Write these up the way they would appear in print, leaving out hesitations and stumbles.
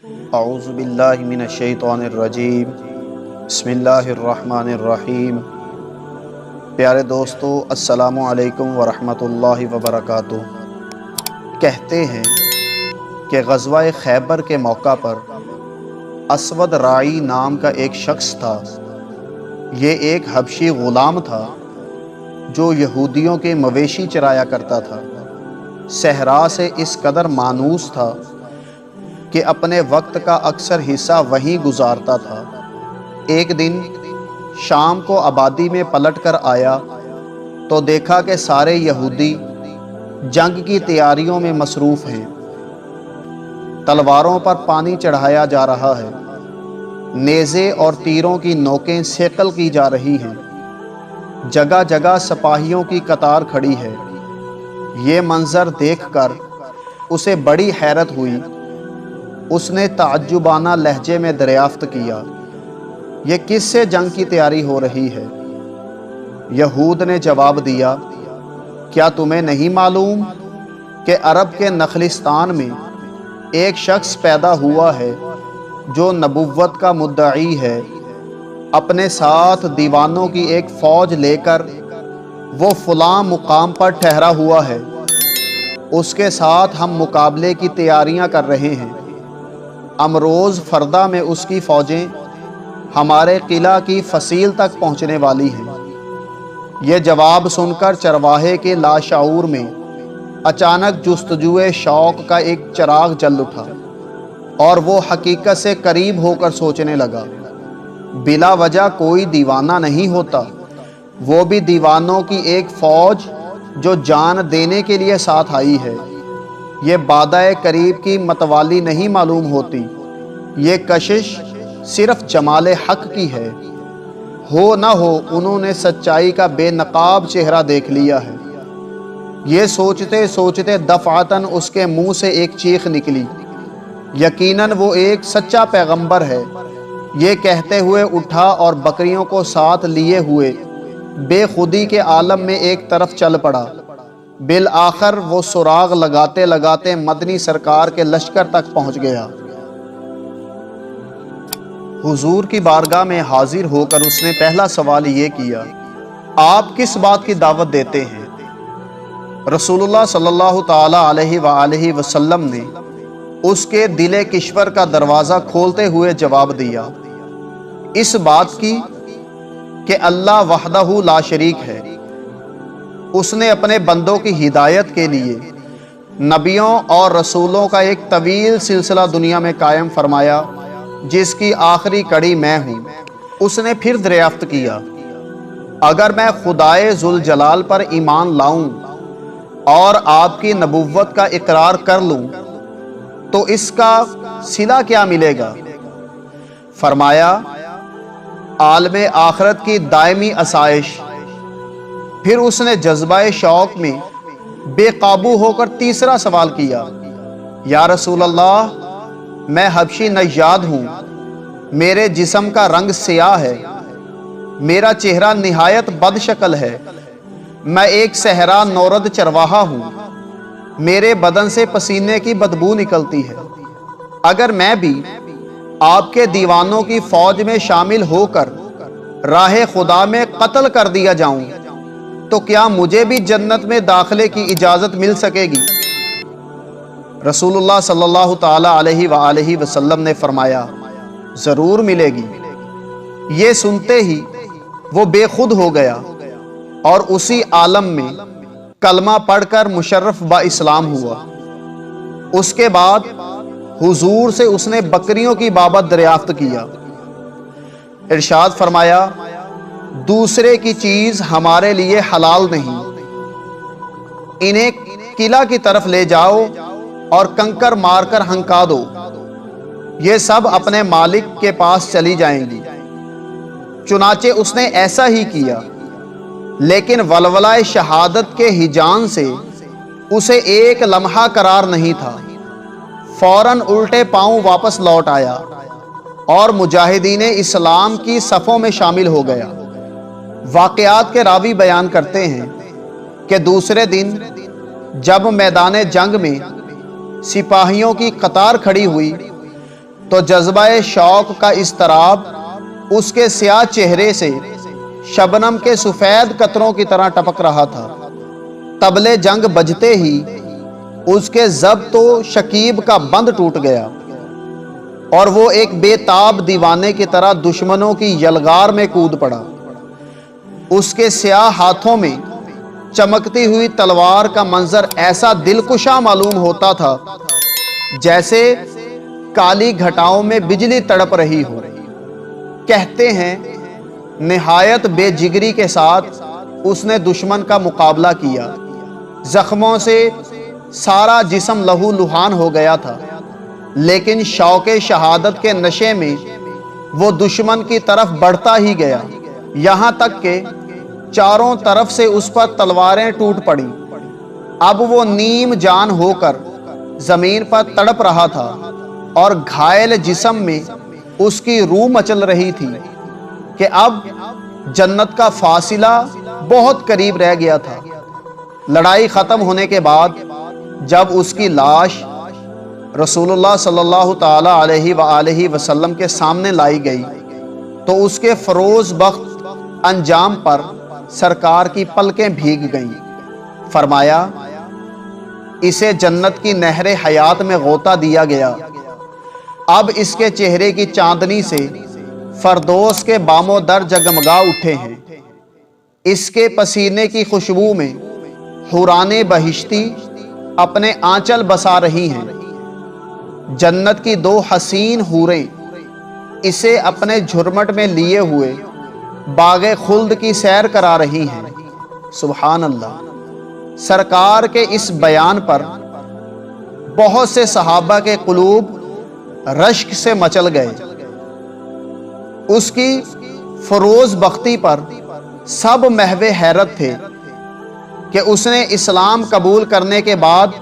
اعوذ باللہ من الشیطان الرجیم، بسم اللہ الرحمن الرحیم۔ پیارے دوستو، السلام علیکم ورحمۃ اللہ وبرکاتہ۔ کہتے ہیں کہ غزوہ خیبر کے موقع پر اسود راعی نام کا ایک شخص تھا۔ یہ ایک حبشی غلام تھا جو یہودیوں کے مویشی چرایا کرتا تھا۔ صحرا سے اس قدر مانوس تھا کہ اپنے وقت کا اکثر حصہ وہیں گزارتا تھا۔ ایک دن شام کو آبادی میں پلٹ کر آیا تو دیکھا کہ سارے یہودی جنگ کی تیاریوں میں مصروف ہیں۔ تلواروں پر پانی چڑھایا جا رہا ہے، نیزے اور تیروں کی نوکیں صقل کی جا رہی ہیں، جگہ جگہ سپاہیوں کی قطار کھڑی ہے۔ یہ منظر دیکھ کر اسے بڑی حیرت ہوئی۔ اس نے تعجبانہ لہجے میں دریافت کیا، یہ کس سے جنگ کی تیاری ہو رہی ہے؟ یہود نے جواب دیا، کیا تمہیں نہیں معلوم کہ عرب کے نخلستان میں ایک شخص پیدا ہوا ہے جو نبوت کا مدعی ہے؟ اپنے ساتھ دیوانوں کی ایک فوج لے کر وہ فلاں مقام پر ٹھہرا ہوا ہے۔ اس کے ساتھ ہم مقابلے کی تیاریاں کر رہے ہیں۔ امروز فردہ میں اس کی فوجیں ہمارے قلعہ کی فصیل تک پہنچنے والی ہیں۔ یہ جواب سن کر چرواہے کے لاشعور میں اچانک جستجوئے شوق کا ایک چراغ جل اٹھا اور وہ حقیقت سے قریب ہو کر سوچنے لگا، بلا وجہ کوئی دیوانہ نہیں ہوتا، وہ بھی دیوانوں کی ایک فوج جو جان دینے کے لیے ساتھ آئی ہے۔ یہ بادائے قریب کی متوالی نہیں معلوم ہوتی، یہ کشش صرف جمال حق کی ہے۔ ہو نہ ہو انہوں نے سچائی کا بے نقاب چہرہ دیکھ لیا ہے۔ یہ سوچتے سوچتے دفعتاً اس کے منہ سے ایک چیخ نکلی، یقیناً وہ ایک سچا پیغمبر ہے۔ یہ کہتے ہوئے اٹھا اور بکریوں کو ساتھ لیے ہوئے بے خودی کے عالم میں ایک طرف چل پڑا۔ بالآخر وہ سراغ لگاتے لگاتے مدنی سرکار کے لشکر تک پہنچ گیا۔ حضور کی بارگاہ میں حاضر ہو کر اس نے پہلا سوال یہ کیا، آپ کس بات کی دعوت دیتے ہیں؟ رسول اللہ صلی اللہ تعالی علیہ وآلہ وسلم نے اس کے دل کشور کا دروازہ کھولتے ہوئے جواب دیا، اس بات کی کہ اللہ وحدہ لا شریک ہے۔ اس نے اپنے بندوں کی ہدایت کے لیے نبیوں اور رسولوں کا ایک طویل سلسلہ دنیا میں قائم فرمایا، جس کی آخری کڑی میں ہوں۔ اس نے پھر دریافت کیا، اگر میں خدائے ذوالجلال پر ایمان لاؤں اور آپ کی نبوت کا اقرار کر لوں تو اس کا صلہ کیا ملے گا؟ فرمایا، عالم آخرت کی دائمی آسائش۔ پھر اس نے جذبہ شوق میں بے قابو ہو کر تیسرا سوال کیا، یا رسول اللہ، میں حبشی نژاد ہوں، میرے جسم کا رنگ سیاہ ہے، میرا چہرہ نہایت بد شکل ہے، میں ایک صحرا نورد چرواہا ہوں، میرے بدن سے پسینے کی بدبو نکلتی ہے۔ اگر میں بھی آپ کے دیوانوں کی فوج میں شامل ہو کر راہ خدا میں قتل کر دیا جاؤں تو کیا مجھے بھی جنت میں داخلے کی اجازت مل سکے گی؟ رسول اللہ صلی اللہ تعالی علیہ وآلہ وسلم نے فرمایا، ضرور ملے گی۔ یہ سنتے ہی وہ بے خود ہو گیا اور اسی عالم میں کلمہ پڑھ کر مشرف با اسلام ہوا۔ اس کے بعد حضور سے اس نے بکریوں کی بابت دریافت کیا۔ ارشاد فرمایا، دوسرے کی چیز ہمارے لیے حلال نہیں، انہیں قلعہ کی طرف لے جاؤ اور کنکر مار کر ہنکا دو، یہ سب اپنے مالک کے پاس چلی جائیں گی۔ چنانچہ اس نے ایسا ہی کیا، لیکن ولولہ شہادت کے ہیجان سے اسے ایک لمحہ قرار نہیں تھا، فوراً الٹے پاؤں واپس لوٹ آیا اور مجاہدین اسلام کی صفوں میں شامل ہو گیا۔ واقعات کے راوی بیان کرتے ہیں کہ دوسرے دن جب میدان جنگ میں سپاہیوں کی قطار کھڑی ہوئی تو جذبہ شوق کا اضطراب اس کے سیاہ چہرے سے شبنم کے سفید قطروں کی طرح ٹپک رہا تھا۔ طبلِ جنگ بجتے ہی اس کے ضبط و شکیب کا بند ٹوٹ گیا اور وہ ایک بے تاب دیوانے کی طرح دشمنوں کی یلغار میں کود پڑا۔ اس کے سیاہ ہاتھوں میں چمکتی ہوئی تلوار کا منظر ایسا دلکشا معلوم ہوتا تھا جیسے کالی گھٹاؤں میں بجلی تڑپ رہی ہو۔ کہتے ہیں نہایت بے جگری کے ساتھ اس نے دشمن کا مقابلہ کیا۔ زخموں سے سارا جسم لہو لہان ہو گیا تھا، لیکن شوق شہادت کے نشے میں وہ دشمن کی طرف بڑھتا ہی گیا، یہاں تک کہ چاروں طرف سے اس پر تلواریں ٹوٹ پڑیں۔ اب وہ نیم جان ہو کر زمین پر تڑپ رہا تھا اور گھائل جسم میں اس کی روح مچل رہی تھی کہ اب جنت کا فاصلہ بہت قریب رہ گیا تھا۔ لڑائی ختم ہونے کے بعد جب اس کی لاش رسول اللہ صلی اللہ تعالی علیہ وآلہ وسلم کے سامنے لائی گئی تو اس کے فروز بخت انجام پر سرکار کی پلکیں بھیگ گئیں۔ فرمایا اسے جنت کی نہر حیات میں غوطہ دیا گیا، اب اس کے چہرے کی چاندنی سے فردوس کے بام و در جگمگا اٹھے ہیں۔ اس کے پسینے کی خوشبو میں حوران بہشتی اپنے آنچل بسا رہی ہیں۔ جنت کی دو حسین حوریں اسے اپنے جھرمٹ میں لیے ہوئے باغ خلد کی سیر کرا رہی ہیں۔ سبحان اللہ۔ سرکار کے اس بیان پر بہت سے صحابہ کے قلوب رشک سے مچل گئے۔ اس کی فروز بختی پر سب محو حیرت تھے کہ اس نے اسلام قبول کرنے کے بعد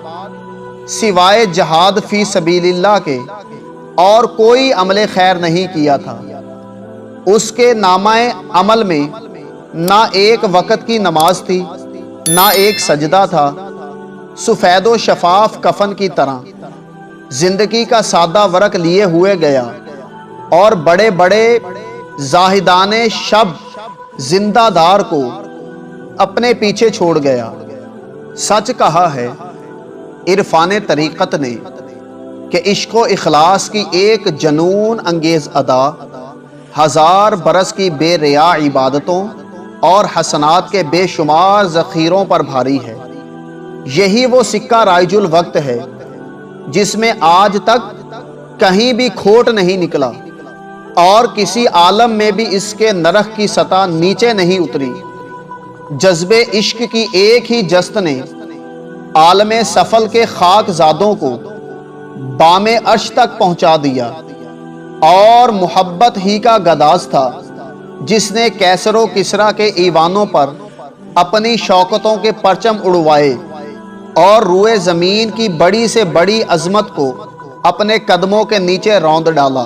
سوائے جہاد فی سبیل اللہ کے اور کوئی عمل خیر نہیں کیا تھا۔ اس کے نامہ عمل میں نہ ایک وقت کی نماز تھی، نہ ایک سجدہ تھا۔ سفید و شفاف کفن کی طرح زندگی کا سادہ ورق لیے ہوئے گیا اور بڑے بڑے زاہدان شب زندہ دار کو اپنے پیچھے چھوڑ گیا۔ سچ کہا ہے عرفان طریقت نے کہ عشق و اخلاص کی ایک جنون انگیز ادا 1000 برس کی بے ریا عبادتوں اور حسنات کے بے شمار ذخیروں پر بھاری ہے۔ یہی وہ سکہ رائج الوقت ہے جس میں آج تک کہیں بھی کھوٹ نہیں نکلا اور کسی عالم میں بھی اس کے نرخ کی سطح نیچے نہیں اتری۔ جذب عشق کی ایک ہی جست نے عالم سفل کے خاک زادوں کو بام عرش تک پہنچا دیا، اور محبت ہی کا گداز تھا جس نے کیسر و کسریٰ کے ایوانوں پر اپنی شوکتوں کے پرچم اڑوائے اور روئے زمین کی بڑی سے بڑی عظمت کو اپنے قدموں کے نیچے روند ڈالا۔